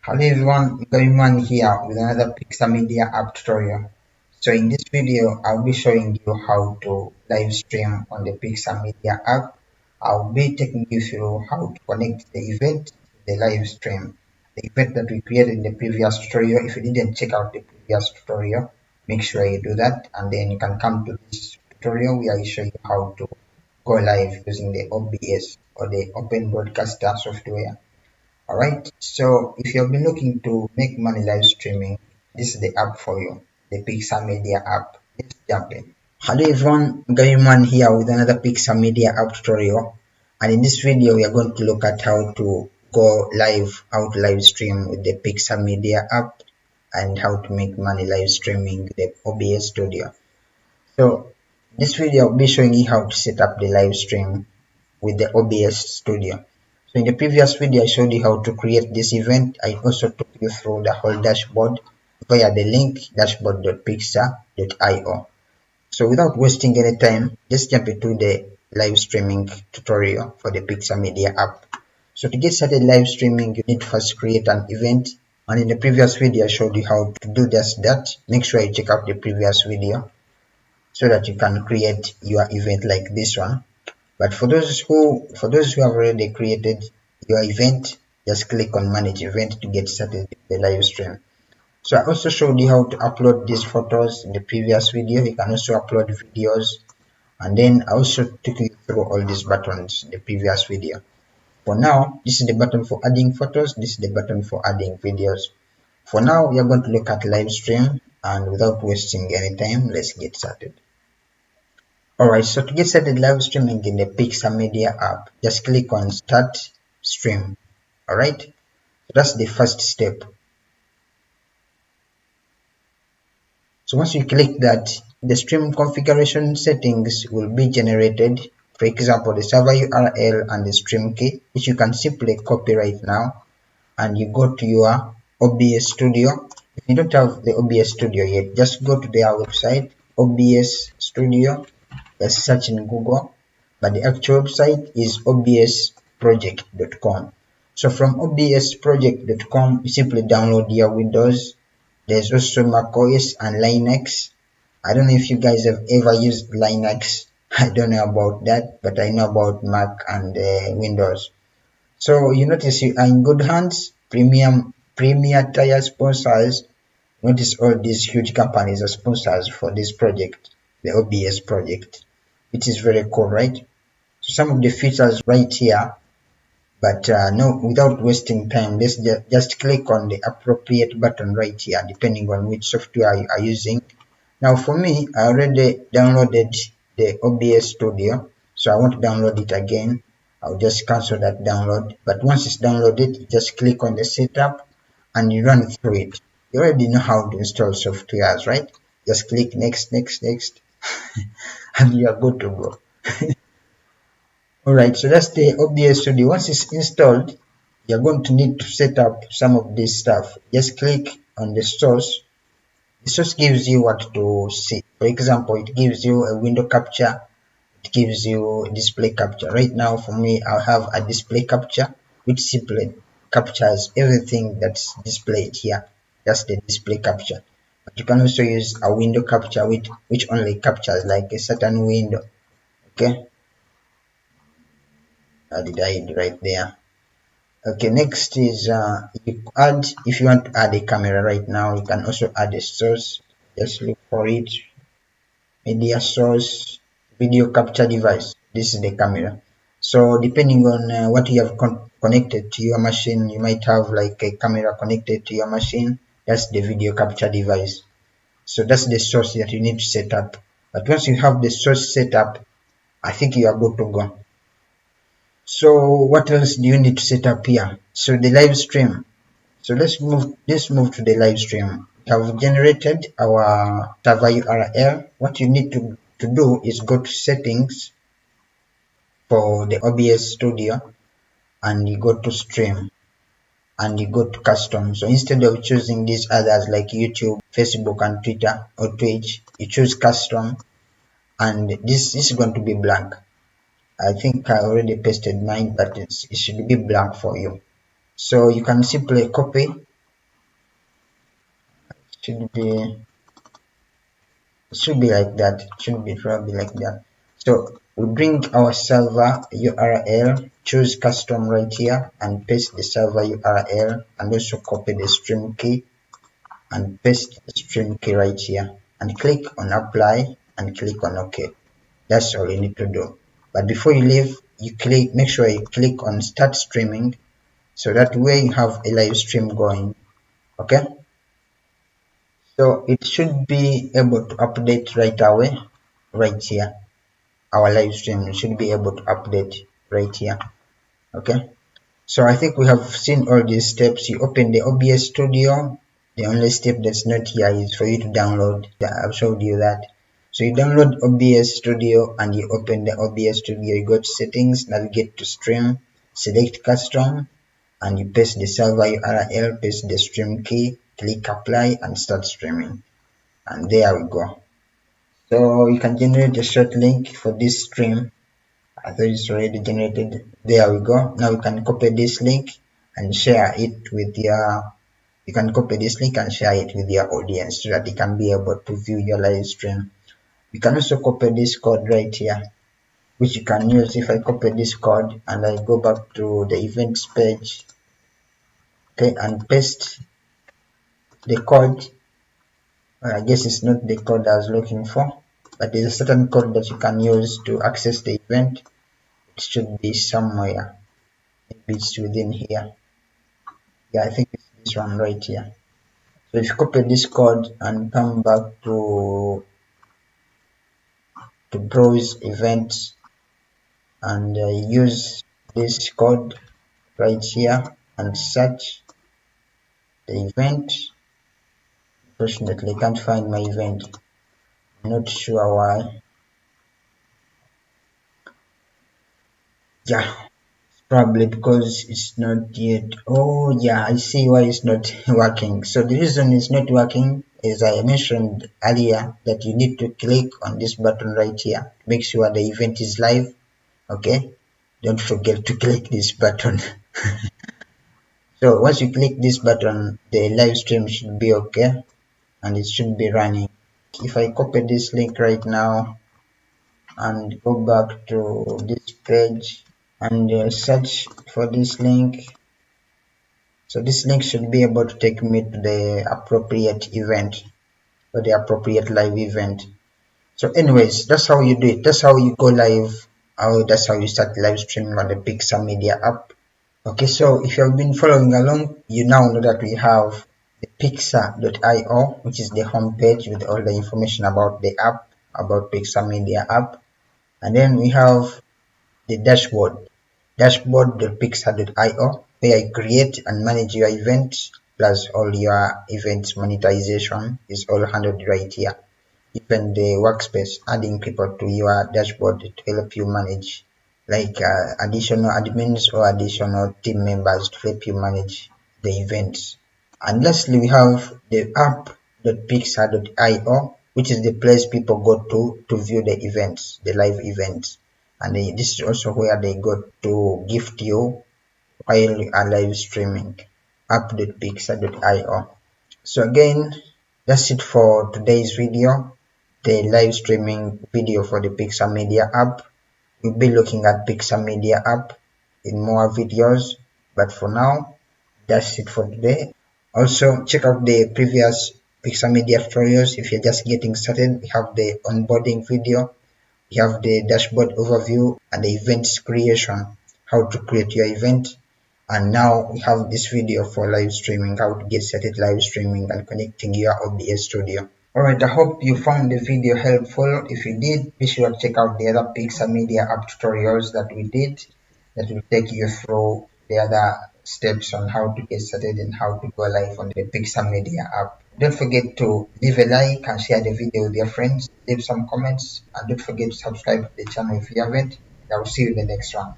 Hello everyone, Gariman here with another Pixsar Media App tutorial. So in this video, I'll be showing you how to live stream on the Pixsar Media App. I'll be taking you through how to connect the event to the live stream. The event that we created in the previous tutorial. If you didn't check out the previous tutorial, make sure you do that, and then you can come to this tutorial where I show you how to go live using the OBS or the Open Broadcaster software. Alright, so if you've been looking to make money live streaming, this is the app for you, the Pixsar Media App. Let's jump in. Hello everyone, Gariman here with another Pixsar Media App tutorial. And in this video, we are going to look at how to go live, how to live stream with the Pixsar Media App and how to make money live streaming the OBS Studio. So in this video, I'll be showing you how to set up the live stream with the OBS Studio. So in the previous video, I showed you how to create this event. I also took you through the whole dashboard via the link dashboard.pixsar.io. So without wasting any time, let's jump into the live streaming tutorial for the Pixsar Media App. So to get started live streaming, you need to first create an event. And in the previous video, I showed you how to do just that. Make sure you check out the previous video so that you can create your event like this one. But for those who have already created your event, just click on manage event to get started with the live stream. So I also showed you how to upload these photos in the previous video. You can also upload videos, and then I also took you through all these buttons in the previous video. For now, this is the button for adding photos, this is the button for adding videos. For now, we are going to look at live stream, and without wasting any time, let's get started. Alright, so to get started live streaming in the Pixsar Media App, just click on Start Stream. Alright, so that's the first step. So once you click that, the stream configuration settings will be generated. For example, the server URL and the stream key, which you can simply copy right now, and you go to your OBS Studio. If you don't have the OBS Studio yet, just go to their website, OBS Studio. Just search in Google, but the actual website is obsproject.com. So from obsproject.com, you simply download your Windows. There's also macOS and Linux. I don't know if you guys have ever used Linux. I don't know about that, but I know about Mac and Windows. So you notice you are in good hands. Premier tier sponsors. Notice all these huge companies are sponsors for this project, the OBS project, which is very cool, right? So some of the features right here, but no, without wasting time, let's just click on the appropriate button right here, depending on which software you are using. Now for me, I already downloaded the OBS Studio, so I want to download it again. I'll just cancel that download, but once it's downloaded, just click on the setup and you run through it. You already know how to install softwares, right? Just click next, next, next, and you are good to go. Alright, so that's the OBS Studio. Once it's installed, you're going to need to set up some of this stuff. Just click on the source. The source gives you what to see. For example, it gives you a window capture, it gives you a display capture. Right now, for me, I'll have a display capture, which simply captures everything that's displayed here. That's the display capture. But you can also use a window capture which only captures like a certain window. Okay, did I hide right there? Okay, next is if you want to add a camera right now, you can also add a source. Just look for it, media source, video capture device. This is the camera. So depending on what you have connected to your machine, you might have like a camera connected to your machine. That's the video capture device. So that's the source that you need to set up. But once you have the source set up, I think you are good to go. So what else do you need to set up here? So the live stream. So let's move to the live stream. We have generated our server URL. What you need to do is go to settings for the OBS Studio, and you go to stream, and you go to custom. So instead of choosing these others like YouTube, Facebook and Twitter or Twitch, you choose custom, and this is going to be blank. I think I already pasted mine, but it should be blank for you. So you can simply copy should be like that. Should be probably like that. So we bring our server URL, choose custom right here, and paste the server URL, and also copy the stream key and paste the stream key right here, and click on apply and click on OK. That's all you need to do. But before you leave, make sure you click on start streaming, so that way you have a live stream going. Okay, so it should be able to update right away right here. Our live stream should be able to update right here. Okay, so I think we have seen all these steps. You open the OBS studio. The only step that's not here is for you to download. I've showed you that. So you download OBS studio and you open the OBS studio. You go to settings, navigate to stream, select custom, and you paste the server URL, paste the stream key, click apply, and start streaming. And there we go. So you can generate a short link for this stream. I thought it's already generated. There we go. Now you can copy this link and share it with your audience, so that they can be able to view your live stream. You can also copy this code right here, which you can use. If I copy this code and I go back to the events page, okay, and paste the code, I guess it's not the code I was looking for, but there's a certain code that you can use to access the event. It should be somewhere. Maybe it's within here. Yeah, I think it's this one right here. So if you copy this code and come back to browse events and use this code right here and search the event. Unfortunately, I can't find my event. I'm not sure why. Yeah, probably because it's not yet. Oh yeah, I see why it's not working. So the reason it's not working is, I mentioned earlier, that you need to click on this button right here. Make sure the event is live. Okay, don't forget to click this button. So once you click this button, the live stream should be okay and it should be running. If I copy this link right now and go back to this page and search for this link, so this link should be able to take me to the appropriate event or the appropriate live event. So anyways, that's how you do it. That's how you go live. That's how you start live streaming on the Pixsar Media app. Okay, so if you have been following along, you now know that we have the Pixsar.io, which is the homepage with all the information about the app, about Pixsar Media app. And then we have the dashboard.pixsar.io, where you create and manage your events, plus all your events monetization is all handled right here. Even the workspace, adding people to your dashboard to help you manage, like additional admins or additional team members to help you manage the events. And lastly, we have the app.pixsar.io, which is the place people go to view the events, the live events. And this is also where they go to gift you while you are live streaming. app.pixsar.io. So again, that's it for today's video, the live streaming video for the Pixsar Media app. We'll be looking at Pixsar Media app in more videos, but for now, that's it for today. Also, check out the previous Pixsar Media tutorials. If you're just getting started, we have the onboarding video, we have the dashboard overview and the events creation, how to create your event. And now we have this video for live streaming, how to get started live streaming and connecting your OBS studio. Alright, I hope you found the video helpful. If you did, be sure to check out the other Pixsar Media app tutorials that we did, that will take you through the other steps on how to get started and how to go live on the Pixsar Media app. Don't forget to leave a like and share the video with your friends, leave some comments, and don't forget to subscribe to the channel if you haven't. I will see you in the next one.